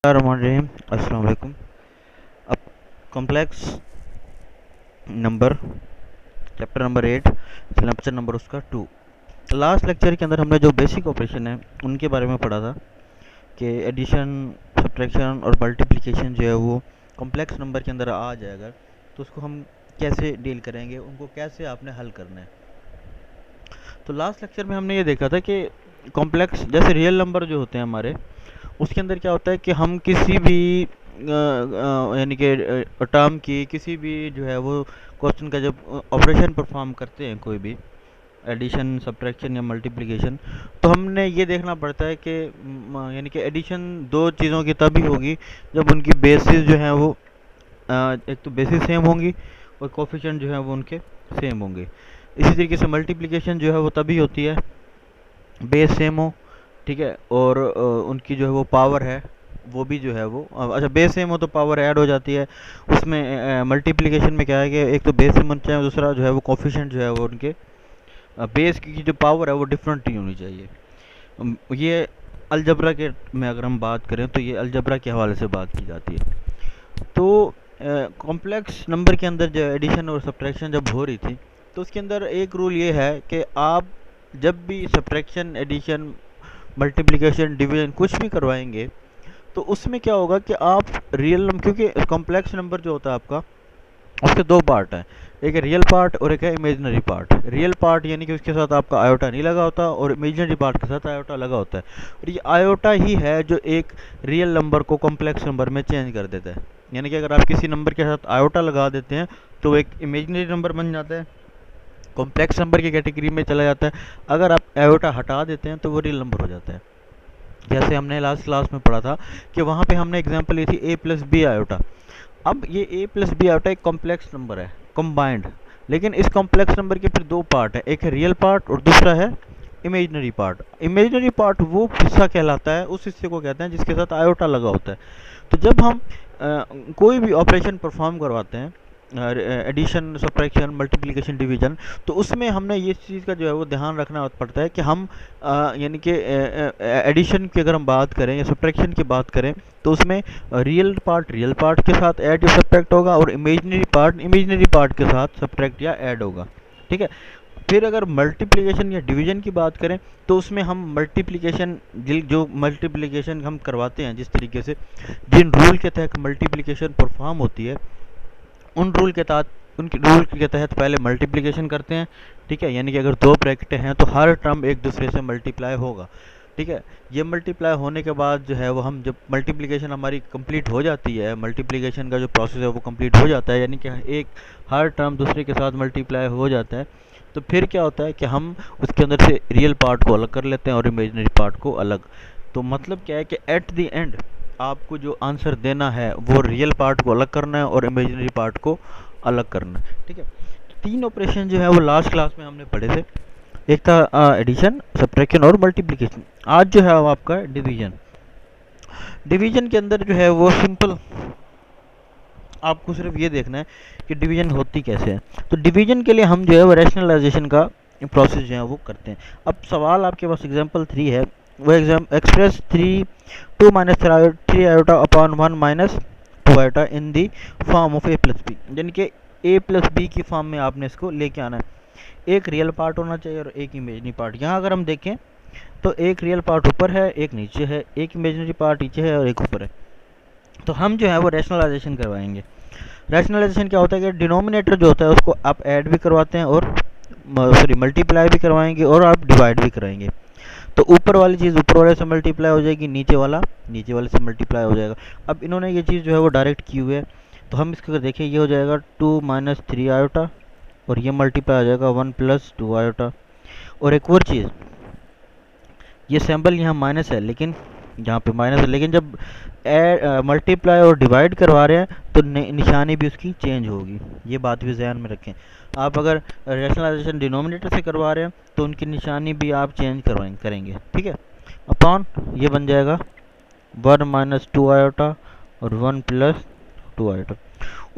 रहीम अस्सलाम वालेकुम। अब complex number chapter number 8 lecture number उसका 2। लास्ट लेक्चर के अंदर हमने जो बेसिक ऑपरेशन है उनके बारे में पढ़ा था कि एडिशन, सब्ट्रैक्शन और मल्टीप्लिकेशन जो है वो कॉम्प्लेक्स नंबर के अंदर आ जाएगा तो उसको हम कैसे डील करेंगे, उनको कैसे आपने हल करना है। तो लास्ट लेक्चर में हमने ये देखा था कि कॉम्प्लेक्स जैसे रियल नंबर जो होते हैं हमारे, उसके अंदर क्या होता है कि हम किसी भी यानी कि टर्म की किसी भी जो है वो क्वेश्चन का जब ऑपरेशन परफॉर्म करते हैं, कोई भी एडिशन, सब्ट्रैक्शन या मल्टीप्लिकेशन, तो हमने ये देखना पड़ता है कि यानी कि एडिशन दो चीज़ों की तभी होगी जब उनकी बेसिस जो है वो एक तो बेसिस सेम होंगी और कोफिशिएंट जो है वो उनके सेम होंगे। इसी तरीके से मल्टीप्लिकेशन जो है वो तभी होती है बेस सेम हो, ठीक है, और उनकी जो है वो पावर है वो भी जो है वो अच्छा बेस सेम हो तो पावर ऐड हो जाती है। उसमें मल्टीप्लिकेशन में क्या है कि एक तो बेस सेम होना चाहिए, दूसरा जो है वो कोफिशिएंट जो है वो उनके बेस की जो पावर है वो डिफरेंट नहीं होनी चाहिए। ये अलजबरा के में अगर हम बात करें तो ये अलजबरा के हवाले से बात की जाती है। तो कॉम्प्लेक्स नंबर के अंदर जो एडिशन और सब्ट्रैक्शन जब हो रही थी तो उसके अंदर एक रूल ये है कि आप जब भी सब्ट्रैक्शन, एडिशन, मल्टीप्लिकेशन, डिवीजन कुछ भी करवाएंगे तो उसमें क्या होगा कि आप रियल नंबर, क्योंकि कॉम्प्लेक्स नंबर जो होता है आपका उसके दो पार्ट हैं, एक है रियल पार्ट और एक है इमेजिनरी पार्ट। रियल पार्ट यानी कि उसके साथ आपका आयोटा नहीं लगा होता और इमेजिनरी पार्ट के साथ आयोटा लगा होता है, और ये आयोटा ही है जो एक रियल नंबर को कॉम्प्लेक्स नंबर में चेंज कर देता है। यानी कि अगर आप किसी नंबर के साथ आयोटा लगा देते हैं तो एक इमेजिनरी नंबर बन जाता है, कॉम्प्लेक्स नंबर की कैटेगरी में चला जाता है। अगर आप आयोटा हटा देते हैं तो वो रियल नंबर हो जाता है। जैसे हमने लास्ट क्लास में पढ़ा था कि वहाँ पे हमने एग्जांपल ली थी a प्लस बी आयोटा। अब ये a प्लस बी आयोटा एक कॉम्प्लेक्स नंबर है, कंबाइंड, लेकिन इस कॉम्प्लेक्स नंबर के फिर दो पार्ट है, एक है रियल पार्ट और दूसरा है इमेजिनरी पार्ट। इमेजिनरी पार्ट वो हिस्सा कहलाता है, उस हिस्से को कहते हैं जिसके साथ आयोटा लगा होता है। तो जब हम कोई भी ऑपरेशन परफॉर्म करवाते हैं, एडिशन, सब्ट्रैक्शन, मल्टीप्लिकेशन, डिवीजन, तो उसमें हमने ये चीज़ का जो है वो ध्यान रखना पड़ता है कि हम यानी कि एडिशन की अगर हम बात करें या सब्ट्रैक्शन की बात करें तो उसमें रियल पार्ट के साथ ऐड या सब्ट्रैक्ट होगा और इमेजिनरी पार्ट के साथ सब्ट्रैक्ट या ऐड होगा, ठीक है। फिर अगर मल्टीप्लिकेशन या डिवीजन की बात करें तो उसमें हम मल्टीप्लिकेशन, जो मल्टीप्लिकेशन हम करवाते हैं, जिस तरीके से जिन रूल के तहत मल्टीप्लिकेशन परफॉर्म होती है उन रूल के तहत, उनके रूल के तहत पहले मल्टीप्लिकेशन करते हैं, ठीक है। यानी कि अगर दो ब्रैकेटें हैं तो हर टर्म एक दूसरे से मल्टीप्लाई होगा, ठीक है। ये मल्टीप्लाई होने के बाद जो है वो हम जब मल्टीप्लिकेशन हमारी कंप्लीट हो जाती है, मल्टीप्लिकेशन का जो प्रोसेस है वो कंप्लीट हो जाता है, यानी कि एक हर टर्म दूसरे के साथ मल्टीप्लाई हो जाता है, तो फिर क्या होता है कि हम उसके अंदर से रियल पार्ट को अलग कर लेते हैं और इमेजिनरी पार्ट को अलग। तो मतलब क्या है कि एट द एंड आपको जो आंसर देना है वो रियल पार्ट को अलग करना है और इमेजिनरी पार्ट को अलग करना है, ठीक है। तो तीन ऑपरेशन जो है वो लास्ट क्लास में हमने पढ़े थे, एक था एडिशन, सब्ट्रैक्शन और मल्टीप्लिकेशन। आज जो है वो आपका डिवीजन। डिवीजन के अंदर जो है वो सिंपल आपको सिर्फ ये देखना है कि डिवीजन होती कैसे है। तो डिवीजन के लिए हम जो है वो रैशनलाइजेशन का प्रोसेस जो है वो करते हैं। अब सवाल आपके पास एग्जांपल 3 है, वो express 2 minus 3 iota upon 1 minus 2 iota in the form of a plus b, यानी कि a प्लस बी की फॉर्म में आपने इसको लेके आना है। एक रियल पार्ट होना चाहिए और एक इमेजिनरी पार्ट। यहाँ अगर हम देखें तो एक रियल पार्ट ऊपर है, एक नीचे है, एक इमेजिनरी पार्ट नीचे है और एक ऊपर है। तो हम जो है वो रैशनलाइजेशन करवाएंगे। रैशनलाइजेशन क्या होता है कि डिनोमिनेटर जो होता है उसको आप ऐड भी करवाते हैं और मल्टीप्लाई भी करवाएंगे और आप डिवाइड भी कराएंगे। तो ऊपर वाली चीज़ ऊपर वाले से मल्टीप्लाई हो जाएगी, नीचे वाला नीचे वाले से मल्टीप्लाई हो जाएगा। अब इन्होंने ये चीज़ जो है वो डायरेक्ट की हुई है, तो हम इसको अगर देखें ये हो जाएगा 2 माइनस 3 आयोटा और ये मल्टीप्लाई हो जाएगा 1 प्लस 2 आयोटा। और एक और चीज़, ये सैम्पल यहाँ माइनस है, लेकिन यहाँ पे माइनस है, लेकिन जब मल्टीप्लाई और डिवाइड करवा रहे हैं तो निशानी भी उसकी चेंज होगी, ये बात भी ध्यान में रखें। आप अगर रैशनलाइजेशन डिनोमिनेटर से करवा रहे हैं तो उनकी निशानी भी आप चेंज करेंगे, ठीक है। अपॉन ये बन जाएगा 1 माइनस 2 आयोटा और 1 प्लस 2 आयोटा।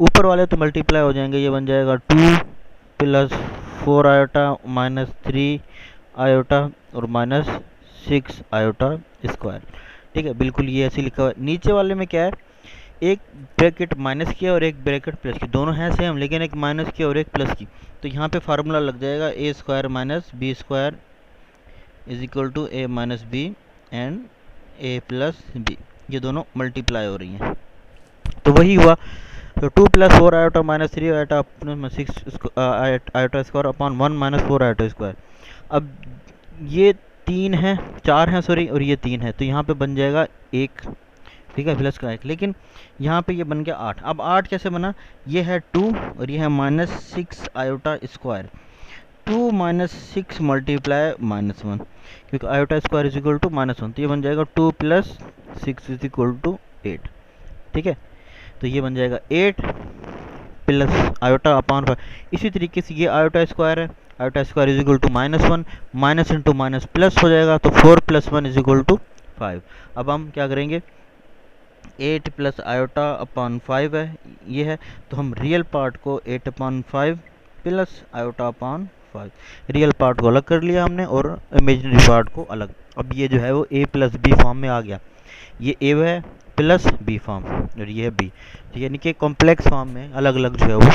ऊपर वाले तो मल्टीप्लाई हो जाएंगे, ये बन जाएगा 2 प्लस 4 आयोटा माइनस 3 आयोटा और माइनस 6 आयोटा स्क्वायर, ठीक है, बिल्कुल ये ऐसे लिखा हुआ है। नीचे वाले में क्या है, एक ब्रैकेट माइनस की और एक ब्रैकेट प्लस की, दोनों हैं सेम लेकिन एक माइनस की और एक प्लस की। तो यहाँ पे फार्मूला लग जाएगा A square minus B square is equal to A minus B and A plus B, ये दोनों मल्टीप्लाई हो रही हैं। तो वही हुआ, तो 2 plus 4 iota minus 3 iota 6 iota square upon 1 minus 4 iota square. अब ये 3 है, 4 है सॉरी, और ये 3 है, तो यहाँ पे बन जाएगा 1, ठीक है, प्लस का 1। लेकिन यहाँ पे ये बन गया 8। अब 8 कैसे बना, ये है 2 और ये है minus 6 iota square. 2 minus 6 multiply minus 1, क्योंकि iota square is equal to -1, तो ये बन जाएगा 2 प्लस 6 इज इक्वल टू 8, ठीक है। तो ये बन जाएगा 8 प्लस आयोटा अपॉन 5। इसी तरीके से ये आयोटा स्क्वायर है, iota square is equal to -1, minus into minus plus हो जाएगा, तो 4 प्लस 1 इज इक्वल टू 5। अब हम क्या करेंगे, 8 प्लस आयोटा अपॉन 5 है ये है, तो हम रियल पार्ट को 8 upon 5 plus iota upon 5, real part को अलग कर लिया हमने और इमेजिनरी पार्ट को अलग। अब ये जो है वो a प्लस बी फॉर्म में आ गया, ये a है प्लस बी फॉर्म और ये है b, तो यानी कि कॉम्प्लेक्स फॉर्म में अलग अलग जो है वो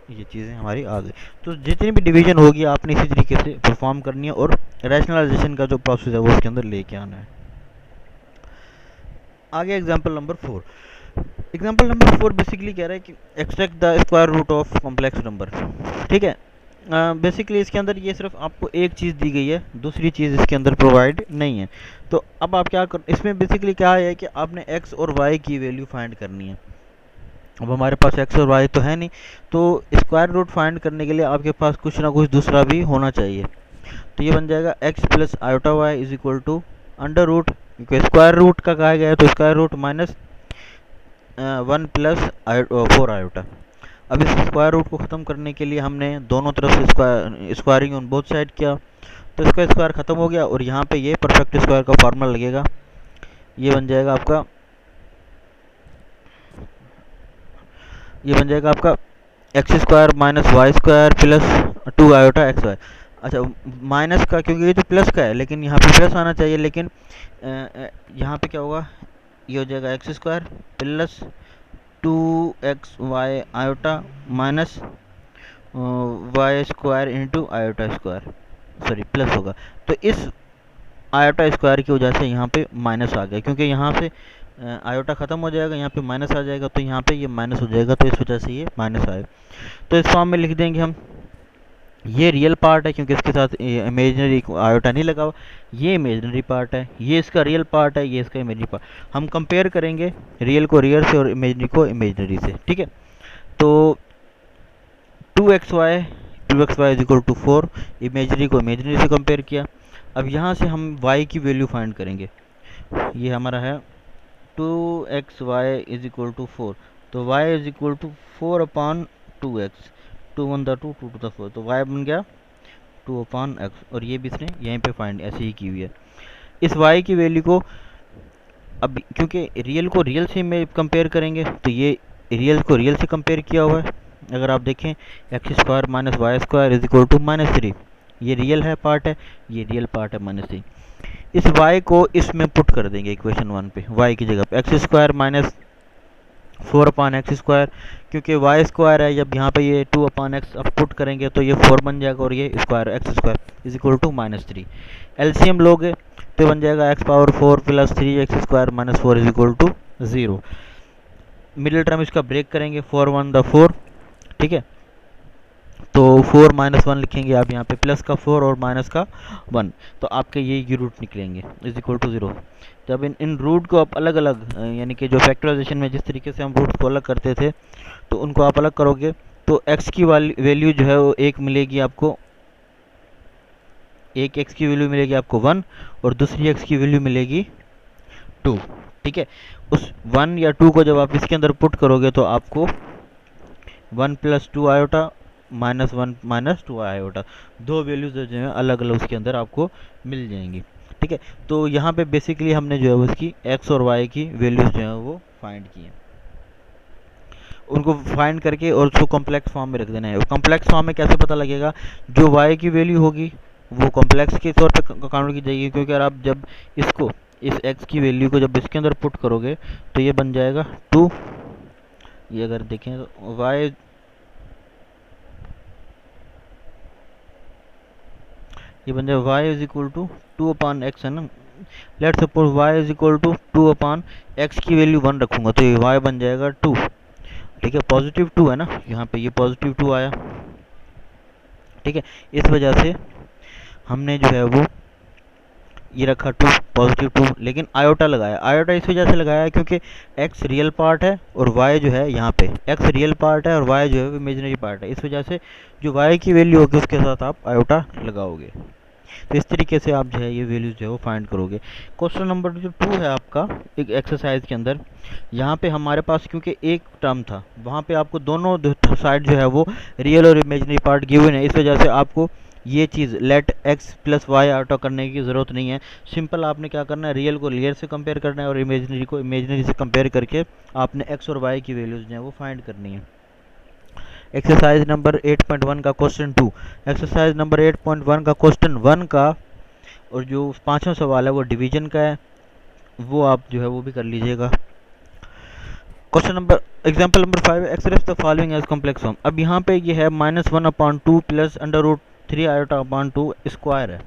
ये चीज़ें हमारी आ गई। तो जितनी भी डिवीजन होगी आपने इसी तरीके से परफॉर्म करनी है और रैशनलाइजेशन का जो प्रोसेस है वो उसके अंदर लेके आना है। आगे example number 4। Example number 4 basically कह रहा है कि extract the square root of complex number, ठीक है। बेसिकली इसके अंदर ये सिर्फ आपको एक चीज़ दी गई है, दूसरी चीज़ इसके अंदर प्रोवाइड नहीं है। तो अब आप क्या कर, इसमें बेसिकली क्या है कि आपने x और y की वैल्यू फाइंड करनी है। अब हमारे पास x और y तो है नहीं, तो स्क्वायर रूट फाइंड करने के लिए आपके पास कुछ ना कुछ दूसरा भी होना चाहिए। तो ये बन जाएगा x plus iota y is equal to under root, क्योंकि स्क्वायर रूट का कहा गया है तो square root minus 1 plus 4 iota. अब इस स्क्वायर रूट को ख़त्म करने के लिए हमने दोनों तरफ से स्क्वायरिंग ऑन बोथ साइड किया, तो इसका स्क्वायर ख़त्म हो गया और यहाँ पे ये परफेक्ट स्क्वायर का फार्मूला लगेगा। ये बन जाएगा आपका, ये बन जाएगा आपका x square minus y square plus 2 iota x y. अच्छा, माइनस का क्योंकि ये तो प्लस का है लेकिन यहाँ पे प्लस आना चाहिए, लेकिन यहाँ पे क्या होगा, ये हो जाएगा x square plus 2x y iota minus y square into iota square, sorry plus होगा। तो इस आयोटा स्क्वायर की वजह से यहाँ पे माइनस आ गया, क्योंकि यहाँ से आयोटा ख़त्म हो जाएगा, यहाँ पे माइनस आ जाएगा, तो यहाँ पे ये माइनस हो जाएगा, तो इस वजह से ये माइनस आएगा। तो इस फॉर्म में लिख देंगे हम, ये रियल पार्ट है क्योंकि इसके साथ इमेजिनरी आयोटा नहीं लगा हुआ, ये इमेजिनरी पार्ट है, ये इसका रियल पार्ट है, ये इसका इमेजिनरी पार्ट। हम कंपेयर करेंगे रियल को रियल से और इमेजिनरी को इमेजिनरी से, ठीक है। तो 2xy is equal to 4, imaginary को इमेजिनरी से कंपेयर किया। अब यहाँ से हम y की वैल्यू फाइंड करेंगे, ये हमारा है 2xy इज इक्वल टू 4, तो y is equal to 4 upon 2x, 2 1 2 2 to the 4, तो y बन गया 2 अपॉन x, और ये भी इसने यहीं पे फाइंड ऐसे ही की हुई है। इस y की वैल्यू को अब क्योंकि रियल को रियल से में कंपेयर करेंगे, तो ये रियल को रियल से कंपेयर किया हुआ है। अगर आप देखें x square minus y square is equal to -3, ये रियल है पार्ट है, ये रियल पार्ट है -3। इस y को इसमें पुट कर देंगे इक्वेशन 1 पे, y की जगह पे x square minus 4 upon x square, क्योंकि वाई स्क्वायर है, जब यहाँ पे ये 2 अपॉन एक्स अब पुट करेंगे तो ये 4 बन जाएगा और ये square x square is equal to -3। LCM लोगे तो बन जाएगा x power 4 plus 3x square minus 4 is equal to 0। Middle term इसका ब्रेक करेंगे, 4 1 द 4, ठीक है। तो 4 -1 लिखेंगे आप यहाँ पे, प्लस का 4 और माइनस का 1, तो आपके ये रूट निकलेंगे इज इक्वल टू 0। जब इन रूट को आप अलग अलग, यानी कि जो फैक्टराइजेशन में जिस तरीके से हम रूट को अलग करते थे, तो उनको आप अलग करोगे तो x की वैल्यू जो है वो 1 मिलेगी आपको, एक x की वैल्यू मिलेगी आपको 1 और दूसरी x की वैल्यू मिलेगी 2, ठीक है। उस 1 या 2 को जब आप इसके अंदर पुट करोगे तो आपको 1 plus 2 iota minus 1 minus 2 iota, दो वैल्यूज जो है अलग अलग उसके अंदर आपको मिल जाएंगी, ठीक है। तो यहाँ पे बेसिकली हमने जो है उसकी x और y की वैल्यूज जो है वो फाइंड की हैं, उनको फाइंड करके और उसको कॉम्प्लेक्स फॉर्म में रख देना है। कॉम्प्लेक्स फॉर्म में कैसे पता लगेगा, जो y की वैल्यू होगी वो कॉम्प्लेक्स के तौर पे काउंट की जाएगी, क्योंकि अगर आप जब इसको इस x की वैल्यू को जब इसके अंदर पुट करोगे तो ये बन जाएगा 2। ये अगर देखें तो y ये बन जाए y is equal to 2/x है ना। Let's suppose y is equal to 2/x की वैल्यू 1 रखूंगा तो ये y बन जाएगा 2। ठीक है, पॉजिटिव 2 है ना, यहाँ पे ये पॉजिटिव 2 आया। ठीक है, इस वजह से हमने जो है वो ये रखा 2 पॉजिटिव 2, लेकिन आयोटा लगाया। आयोटा इस वजह से लगाया क्योंकि x रियल पार्ट है और y जो है यहाँ पे x रियल पार्ट है और y जो है वो इमेजिनरी पार्ट है। इस वजह से जो y की वैल्यू होगी उसके साथ आप आयोटा लगाओगे। तो इस तरीके से आप जो है ये वैल्यूज जो है वो फाइंड करोगे। क्वेश्चन नंबर जो 2 है आपका एक एक्सरसाइज के अंदर, यहाँ पे हमारे पास क्योंकि एक टर्म था, वहाँ पे आपको दोनों साइड जो है वो रियल और इमेजिनरी पार्ट गिवन है। इस वजह से आपको ये चीज़ let x plus Y out करने की ज़रूरत नहीं है। सिंपल आपने क्या करना है, रियल को रियल से कंपेयर करना है और इमेजिनरी को इमेजिनरी से कंपेयर करके आपने x और y की वैल्यूज जो है वो फाइंड करनी है। एक्सरसाइज नंबर 8.1 का क्वेश्चन 2, एक्सरसाइज नंबर 8.1 का क्वेश्चन 1 का और जो 5वां सवाल है वो डिवीजन का है, वो आप जो है वो भी कर लीजिएगा। Question number example number 5, express the following as complex form. अब यहाँ पे ये है -1/2 प्लस √3 i/2 स्क्वायर है,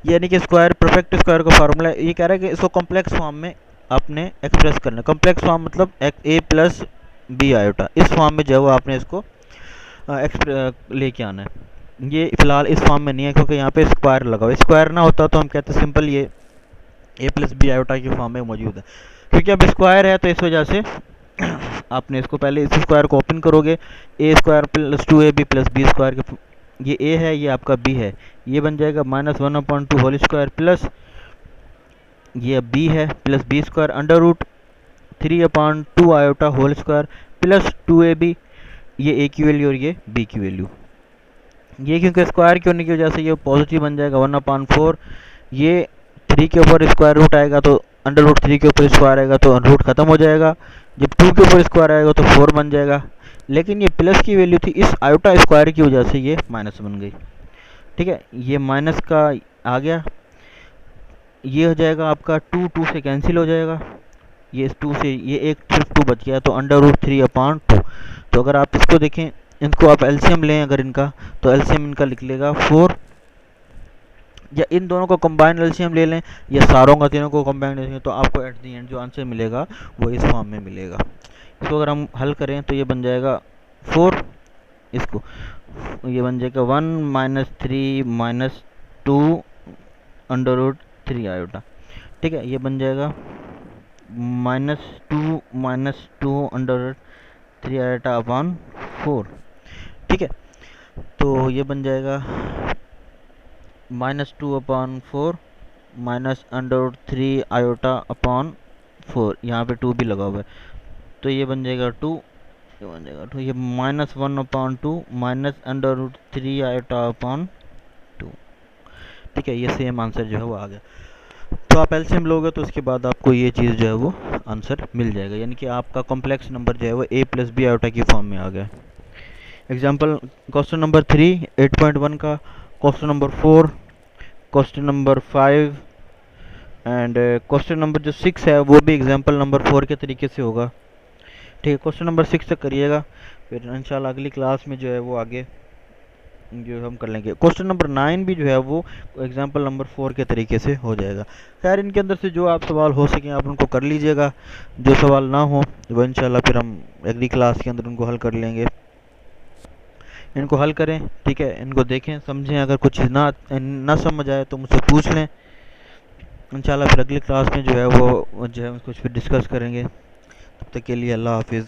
यानी कि स्क्वायर परफेक्ट स्क्वायर का फार्मूला है। ये कह रहा है कि इसको कॉम्प्लेक्स फॉर्म में आपने एक्सप्रेस करना है। कॉम्प्लेक्स फॉर्म मतलब a प्लस बी आयोटा, इस फॉर्म में जो है वो आपने इसको लेके आना है। ये फिलहाल इस फॉर्म में नहीं है क्योंकि यहाँ पे स्क्वायर लगा हुआ है। स्क्वायर ना होता तो हम कहते सिंपल ये a प्लस बी आयोटा की फॉर्म में मौजूद है। क्योंकि अब स्क्वायर है तो इस वजह से आपने इसको पहले इस स्क्वायर को ओपन करोगे, a square plus 2ab plus b square के, ये a है ये आपका b है, ये बन जाएगा -1/2 होल स्क्वायर प्लस ये b है plus b square √3/2 iota whole square plus 2ab, ये a की वैल्यू और ये b की वैल्यू। ये क्योंकि स्क्वायर के होने की वजह से ये पॉजिटिव बन जाएगा 1/4। ये 3 के ऊपर स्क्वायर रूट आएगा तो √3 के ऊपर स्क्वायर आएगा तो रूट खत्म हो जाएगा। जब 2 के ऊपर स्क्वायर आएगा तो 4 बन जाएगा। लेकिन ये प्लस की वैल्यू थी, इस आयोटा स्क्वायर की वजह से ये माइनस बन गई। ठीक है, ये माइनस का आ गया, ये हो जाएगा आपका 2 से कैंसिल हो जाएगा, ये 2 से ये एक सिर्फ 2 बच गया तो √3/2। तो अगर आप इसको देखें, इनको आप एलसीएम लें अगर इनका, तो एलसीएम इनका लिख लेगा 4, या इन दोनों को कंबाइन एलसीएम ले लें या सारों का तीनों को कंबाइन लें, तो आपको एट दी एंड जो आंसर मिलेगा वो इस फॉर्म में मिलेगा। इसको अगर हम हल करें तो ये बन जाएगा 4, इसको ये बन जाएगा 1 - 3 - 2 √3 आयोटा। ठीक है, ये बन जाएगा -2 - 2 √3 आयोटा अपॉन 4। ठीक है, तो ये बन जाएगा -2/4 -√3 आयोटा अपॉन 4, यहाँ पे 2 भी लगा हुआ है तो ये बन जाएगा 2, ये बन जाएगा 2, ये -1/2 -√3 आयोटा अपॉन 2। ठीक है, ये सेम आंसर जो है वो आ गया। तो आप एलसीएम लोगे तो उसके बाद आपको ये चीज़ जो है वो आंसर मिल जाएगा, यानी कि आपका कॉम्प्लेक्स नंबर जो है वो a प्लस बी आयोटा की फॉर्म में आ गया। एग्जाम्पल क्वेश्चन नंबर 3 8.1 का, question number 4, question number 5 and question number जो 6 है वो भी एग्जाम्पल नंबर 4 के तरीके से होगा। ठीक है, क्वेश्चन नंबर 6 तक करिएगा, फिर इंशाल्लाह अगली क्लास में जो है वो आगे जो हम कर लेंगे। क्वेश्चन नंबर 9 भी जो है वो एग्जाम्पल नंबर 4 के तरीके से हो जाएगा। खैर इनके अंदर से जो आप सवाल हो सकें आप उनको कर लीजिएगा, जो सवाल ना हो वो इंशाल्लाह फिर हम अगली क्लास के अंदर उनको हल कर लेंगे। इनको हल करें, ठीक है, इनको देखें समझें, अगर कुछ ना समझ आए तो मुझसे पूछ लें। इंशाल्लाह फिर अगली क्लास में जो है वो जो है कुछ फिर डिस्कस करेंगे। तब तक के लिए अल्लाह हाफिज़।